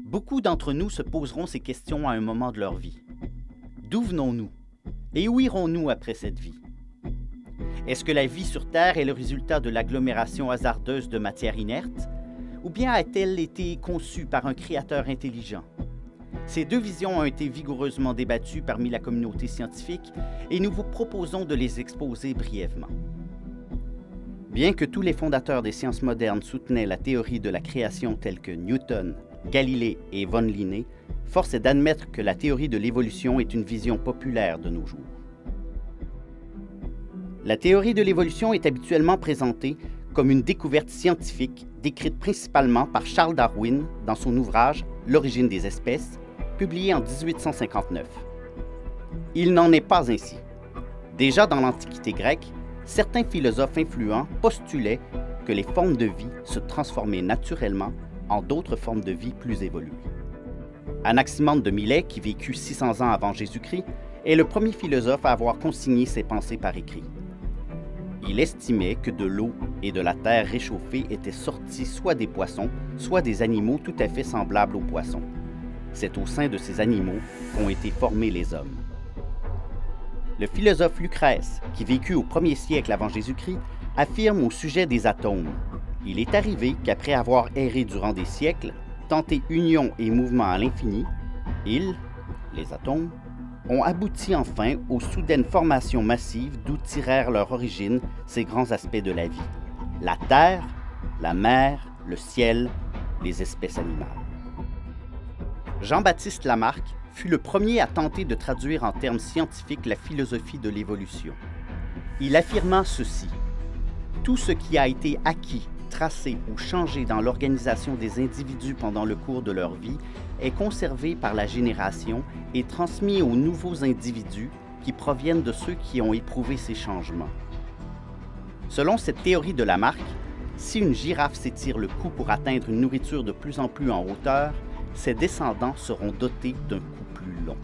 Beaucoup d'entre nous se poseront ces questions à un moment de leur vie. D'où venons-nous? Et où irons-nous après cette vie? Est-ce que la vie sur Terre est le résultat de l'agglomération hasardeuse de matière inerte? Ou bien a-t-elle été conçue par un créateur intelligent? Ces deux visions ont été vigoureusement débattues parmi la communauté scientifique et nous vous proposons de les exposer brièvement. Bien que tous les fondateurs des sciences modernes soutenaient la théorie de la création telle que Newton, Galilée et von Linné, force est d'admettre que la théorie de l'évolution est une vision populaire de nos jours. La théorie de l'évolution est habituellement présentée comme une découverte scientifique décrite principalement par Charles Darwin dans son ouvrage « L'origine des espèces », publié en 1859. Il n'en est pas ainsi. Déjà dans l'Antiquité grecque, certains philosophes influents postulaient que les formes de vie se transformaient naturellement en d'autres formes de vie plus évoluées. Anaximandre de Milet, qui vécut 600 ans avant Jésus-Christ, est le premier philosophe à avoir consigné ses pensées par écrit. Il estimait que de l'eau et de la terre réchauffée étaient sortis soit des poissons, soit des animaux tout à fait semblables aux poissons. C'est au sein de ces animaux qu'ont été formés les hommes. Le philosophe Lucrèce, qui vécut au 1er siècle avant Jésus-Christ, affirme au sujet des atomes. Il est arrivé qu'après avoir erré durant des siècles, tenté union et mouvement à l'infini, ils, les atomes, ont abouti enfin aux soudaines formations massives d'où tirèrent leur origine ces grands aspects de la vie: la terre, la mer, le ciel, les espèces animales. Jean-Baptiste Lamarck fut le premier à tenter de traduire en termes scientifiques la philosophie de l'évolution. Il affirma ceci: « Tout ce qui a été acquis, tracé ou changé dans l'organisation des individus pendant le cours de leur vie est conservé par la génération et transmis aux nouveaux individus qui proviennent de ceux qui ont éprouvé ces changements. » Selon cette théorie de Lamarck, si une girafe s'étire le cou pour atteindre une nourriture de plus en plus en hauteur, ses descendants seront dotés d'un cou plus long.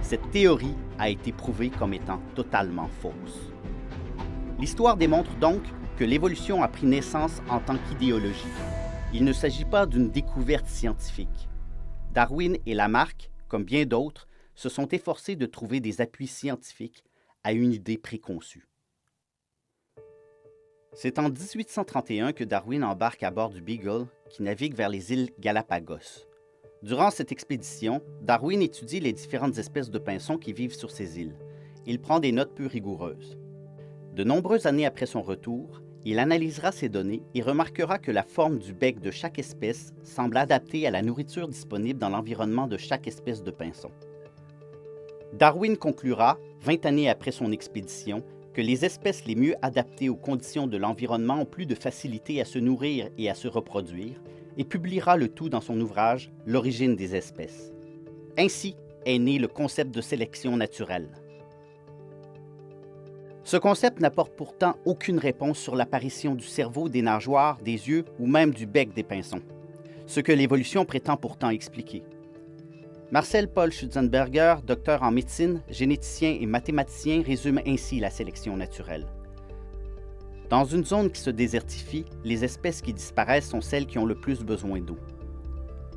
Cette théorie a été prouvée comme étant totalement fausse. L'histoire démontre donc que l'évolution a pris naissance en tant qu'idéologie. Il ne s'agit pas d'une découverte scientifique. Darwin et Lamarck, comme bien d'autres, se sont efforcés de trouver des appuis scientifiques à une idée préconçue. C'est en 1831 que Darwin embarque à bord du Beagle qui navigue vers les îles Galapagos. Durant cette expédition, Darwin étudie les différentes espèces de pinsons qui vivent sur ces îles. Il prend des notes peu rigoureuses. De nombreuses années après son retour, il analysera ces données et remarquera que la forme du bec de chaque espèce semble adaptée à la nourriture disponible dans l'environnement de chaque espèce de pinson. Darwin conclura, 20 années après son expédition, que les espèces les mieux adaptées aux conditions de l'environnement ont plus de facilité à se nourrir et à se reproduire, et publiera le tout dans son ouvrage « L'origine des espèces ». Ainsi est né le concept de sélection naturelle. Ce concept n'apporte pourtant aucune réponse sur l'apparition du cerveau, des nageoires, des yeux ou même du bec des pinsons, ce que l'évolution prétend pourtant expliquer. Marcel Paul Schutzenberger, docteur en médecine, généticien et mathématicien, résume ainsi la sélection naturelle. Dans une zone qui se désertifie, les espèces qui disparaissent sont celles qui ont le plus besoin d'eau.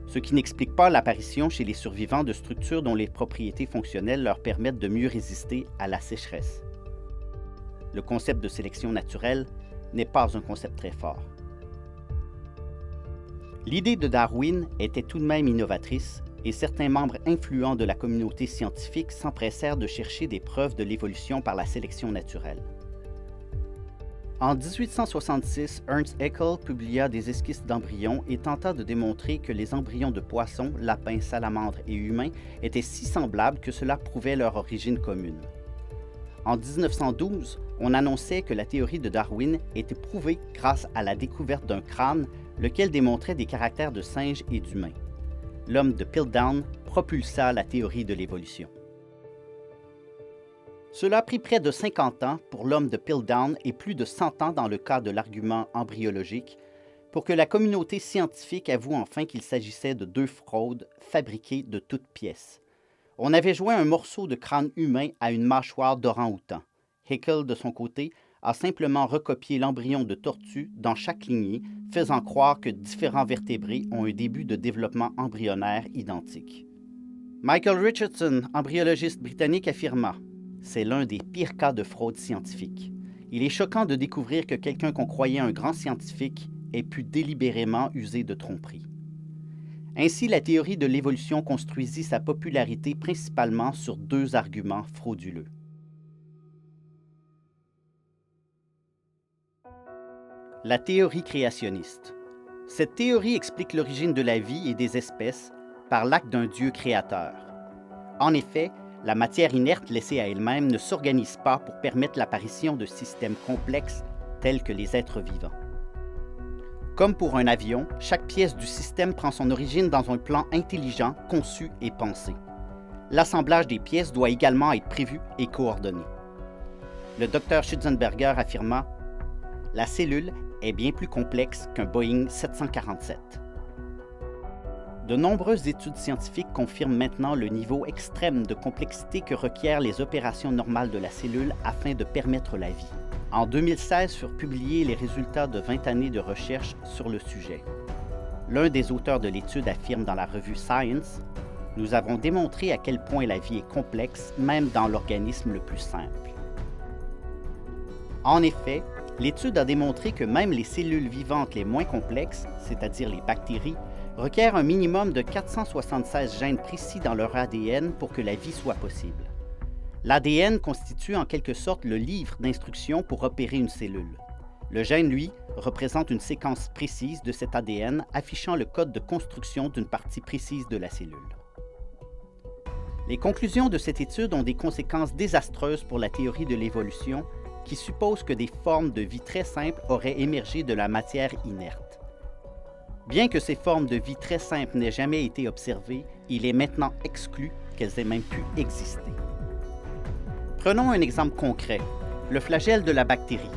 Ce qui n'explique pas l'apparition chez les survivants de structures dont les propriétés fonctionnelles leur permettent de mieux résister à la sécheresse. Le concept de sélection naturelle n'est pas un concept très fort. L'idée de Darwin était tout de même innovatrice et certains membres influents de la communauté scientifique s'empressèrent de chercher des preuves de l'évolution par la sélection naturelle. En 1866, Ernst Haeckel publia des esquisses d'embryons et tenta de démontrer que les embryons de poissons, lapins, salamandres et humains étaient si semblables que cela prouvait leur origine commune. En 1912, on annonçait que la théorie de Darwin était prouvée grâce à la découverte d'un crâne, lequel démontrait des caractères de singe et d'humain. L'homme de Piltdown propulsa la théorie de l'évolution. Cela a pris près de 50 ans pour l'homme de Piltdown et plus de 100 ans dans le cas de l'argument embryologique pour que la communauté scientifique avoue enfin qu'il s'agissait de deux fraudes fabriquées de toutes pièces. On avait joint un morceau de crâne humain à une mâchoire d'orang-outan. Haeckel, de son côté, a simplement recopié l'embryon de tortue dans chaque lignée, faisant croire que différents vertébrés ont un début de développement embryonnaire identique. Michael Richardson, embryologiste britannique, affirma « C'est l'un des pires cas de fraude scientifique. Il est choquant de découvrir que quelqu'un qu'on croyait un grand scientifique ait pu délibérément user de tromperie. » Ainsi, la théorie de l'évolution construisit sa popularité principalement sur deux arguments frauduleux. La théorie créationniste. Cette théorie explique l'origine de la vie et des espèces par l'acte d'un Dieu créateur. En effet, la matière inerte laissée à elle-même ne s'organise pas pour permettre l'apparition de systèmes complexes tels que les êtres vivants. Comme pour un avion, chaque pièce du système prend son origine dans un plan intelligent, conçu et pensé. L'assemblage des pièces doit également être prévu et coordonné. Le Dr Schutzenberger affirma « La cellule est bien plus complexe qu'un Boeing 747. » De nombreuses études scientifiques confirment maintenant le niveau extrême de complexité que requièrent les opérations normales de la cellule afin de permettre la vie. En 2016 furent publiés les résultats de 20 années de recherche sur le sujet. L'un des auteurs de l'étude affirme dans la revue Science « Nous avons démontré à quel point la vie est complexe, même dans l'organisme le plus simple. » En effet, l'étude a démontré que même les cellules vivantes les moins complexes, c'est-à-dire les bactéries, requièrent un minimum de 476 gènes précis dans leur ADN pour que la vie soit possible. L'ADN constitue en quelque sorte le livre d'instructions pour opérer une cellule. Le gène, lui, représente une séquence précise de cet ADN affichant le code de construction d'une partie précise de la cellule. Les conclusions de cette étude ont des conséquences désastreuses pour la théorie de l'évolution qui suppose que des formes de vie très simples auraient émergé de la matière inerte. Bien que ces formes de vie très simples n'aient jamais été observées, il est maintenant exclu qu'elles aient même pu exister. Prenons un exemple concret, le flagelle de la bactérie.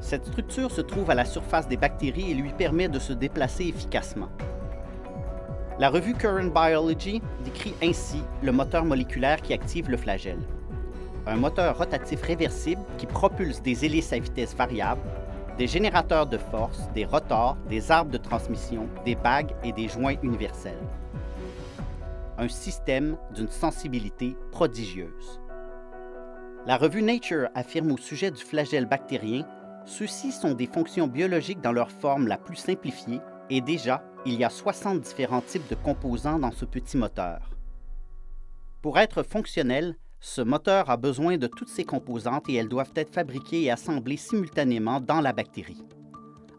Cette structure se trouve à la surface des bactéries et lui permet de se déplacer efficacement. La revue Current Biology décrit ainsi le moteur moléculaire qui active le flagelle. Un moteur rotatif réversible qui propulse des hélices à vitesse variable, des générateurs de force, des rotors, des arbres de transmission, des bagues et des joints universels. Un système d'une sensibilité prodigieuse. La revue Nature affirme au sujet du flagelle bactérien « Ceux-ci sont des fonctions biologiques dans leur forme la plus simplifiée et déjà, il y a 60 différents types de composants dans ce petit moteur. Pour être fonctionnel, ce moteur a besoin de toutes ces composantes et elles doivent être fabriquées et assemblées simultanément dans la bactérie.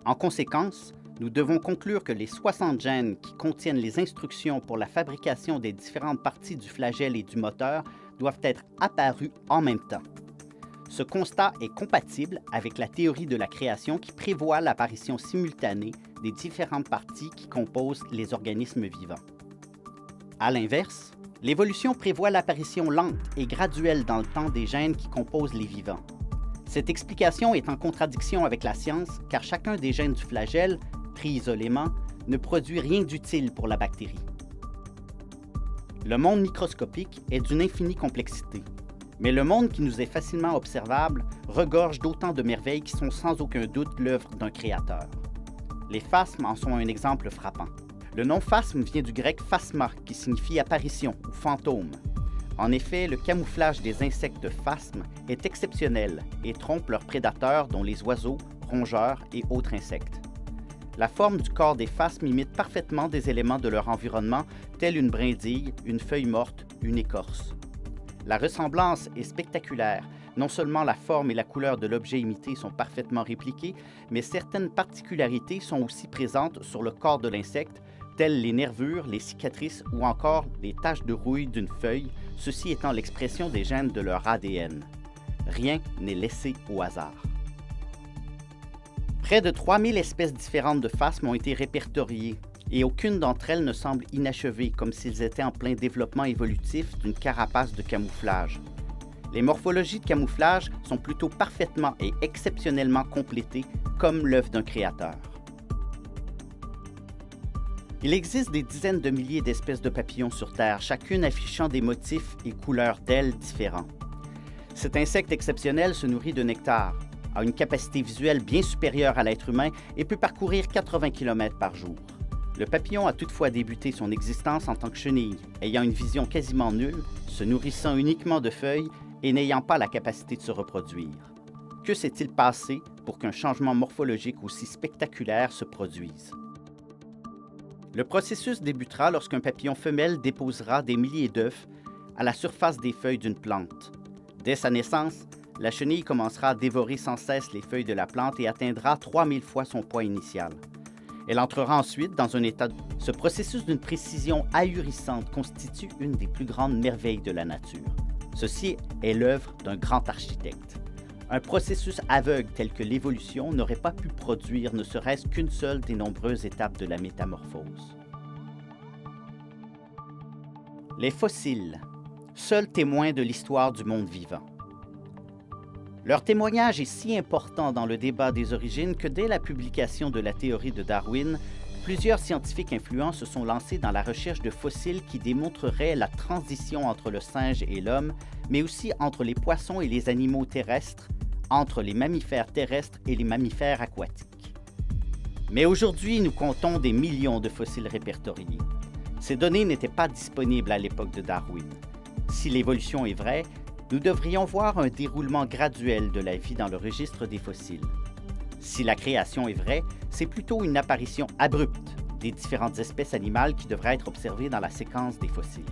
En conséquence, nous devons conclure que les 60 gènes qui contiennent les instructions pour la fabrication des différentes parties du flagelle et du moteur doivent être apparus en même temps. Ce constat est compatible avec la théorie de la création qui prévoit l'apparition simultanée des différentes parties qui composent les organismes vivants. À l'inverse, l'évolution prévoit l'apparition lente et graduelle dans le temps des gènes qui composent les vivants. Cette explication est en contradiction avec la science car chacun des gènes du flagelle, pris isolément, ne produit rien d'utile pour la bactérie. Le monde microscopique est d'une infinie complexité, mais le monde qui nous est facilement observable regorge d'autant de merveilles qui sont sans aucun doute l'œuvre d'un créateur. Les phasmes en sont un exemple frappant. Le nom phasme vient du grec phasma, qui signifie apparition ou fantôme. En effet, le camouflage des insectes phasmes est exceptionnel et trompe leurs prédateurs dont les oiseaux, rongeurs et autres insectes. La forme du corps des phasmes imite parfaitement des éléments de leur environnement, tels une brindille, une feuille morte, une écorce. La ressemblance est spectaculaire. Non seulement la forme et la couleur de l'objet imité sont parfaitement répliquées, mais certaines particularités sont aussi présentes sur le corps de l'insecte, telles les nervures, les cicatrices ou encore les taches de rouille d'une feuille, ceci étant l'expression des gènes de leur ADN. Rien n'est laissé au hasard. Près de 3000 espèces différentes de phasmes ont été répertoriées et aucune d'entre elles ne semble inachevée, comme s'ils étaient en plein développement évolutif d'une carapace de camouflage. Les morphologies de camouflage sont plutôt parfaitement et exceptionnellement complétées, comme l'œuvre d'un créateur. Il existe des dizaines de milliers d'espèces de papillons sur Terre, chacune affichant des motifs et couleurs d'ailes différents. Cet insecte exceptionnel se nourrit de nectar. a une capacité visuelle bien supérieure à l'être humain et peut parcourir 80 km par jour. Le papillon a toutefois débuté son existence en tant que chenille, ayant une vision quasiment nulle, se nourrissant uniquement de feuilles et n'ayant pas la capacité de se reproduire. Que s'est-il passé pour qu'un changement morphologique aussi spectaculaire se produise? Le processus débutera lorsqu'un papillon femelle déposera des milliers d'œufs à la surface des feuilles d'une plante. Dès sa naissance, la chenille commencera à dévorer sans cesse les feuilles de la plante et atteindra 3000 fois son poids initial. Elle entrera ensuite dans un état... Ce processus d'une précision ahurissante constitue une des plus grandes merveilles de la nature. Ceci est l'œuvre d'un grand architecte. Un processus aveugle tel que l'évolution n'aurait pas pu produire ne serait-ce qu'une seule des nombreuses étapes de la métamorphose. Les fossiles, seuls témoins de l'histoire du monde vivant. Leur témoignage est si important dans le débat des origines que dès la publication de la théorie de Darwin, plusieurs scientifiques influents se sont lancés dans la recherche de fossiles qui démontreraient la transition entre le singe et l'homme, mais aussi entre les poissons et les animaux terrestres, entre les mammifères terrestres et les mammifères aquatiques. Mais aujourd'hui, nous comptons des millions de fossiles répertoriés. Ces données n'étaient pas disponibles à l'époque de Darwin. Si l'évolution est vraie, nous devrions voir un déroulement graduel de la vie dans le registre des fossiles. Si la création est vraie, c'est plutôt une apparition abrupte des différentes espèces animales qui devraient être observées dans la séquence des fossiles.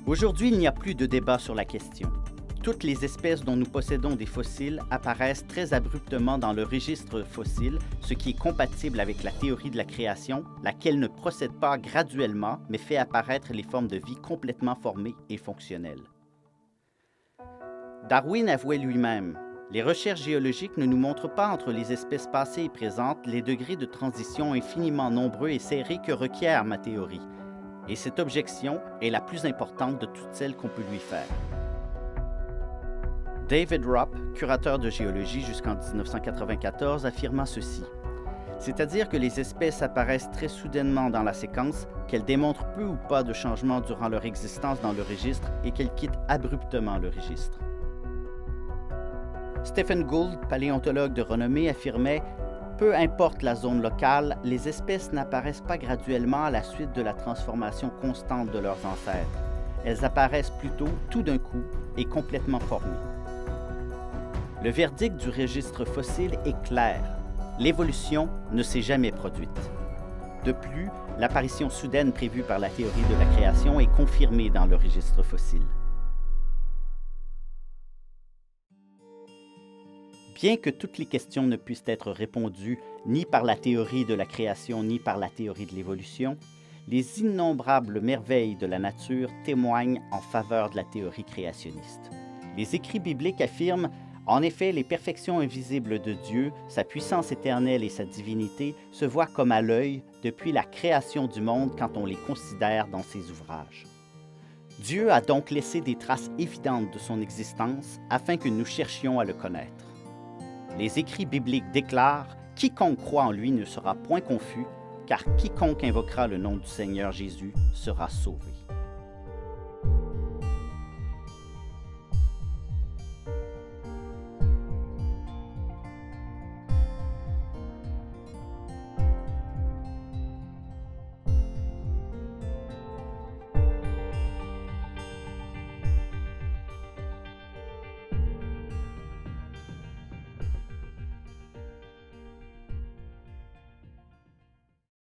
Aujourd'hui, il n'y a plus de débat sur la question. Toutes les espèces dont nous possédons des fossiles apparaissent très abruptement dans le registre fossile, ce qui est compatible avec la théorie de la création, laquelle ne procède pas graduellement, mais fait apparaître les formes de vie complètement formées et fonctionnelles. Darwin avouait lui-même: « Les recherches géologiques ne nous montrent pas entre les espèces passées et présentes les degrés de transition infiniment nombreux et serrés que requiert ma théorie. Et cette objection est la plus importante de toutes celles qu'on peut lui faire. » David Rupp, curateur de géologie jusqu'en 1994, affirma ceci. C'est-à-dire que les espèces apparaissent très soudainement dans la séquence, qu'elles démontrent peu ou pas de changement durant leur existence dans le registre et qu'elles quittent abruptement le registre. Stephen Gould, paléontologue de renommée, affirmait « Peu importe la zone locale, les espèces n'apparaissent pas graduellement à la suite de la transformation constante de leurs ancêtres. Elles apparaissent plutôt tout d'un coup et complètement formées. » Le verdict du registre fossile est clair. L'évolution ne s'est jamais produite. De plus, l'apparition soudaine prévue par la théorie de la création est confirmée dans le registre fossile. Bien que toutes les questions ne puissent être répondues ni par la théorie de la création ni par la théorie de l'évolution, les innombrables merveilles de la nature témoignent en faveur de la théorie créationniste. Les écrits bibliques affirment: en effet, les perfections invisibles de Dieu, sa puissance éternelle et sa divinité se voient comme à l'œil depuis la création du monde quand on les considère dans ses ouvrages. Dieu a donc laissé des traces évidentes de son existence afin que nous cherchions à le connaître. Les écrits bibliques déclarent « Quiconque croit en lui ne sera point confus, car quiconque invoquera le nom du Seigneur Jésus sera sauvé. »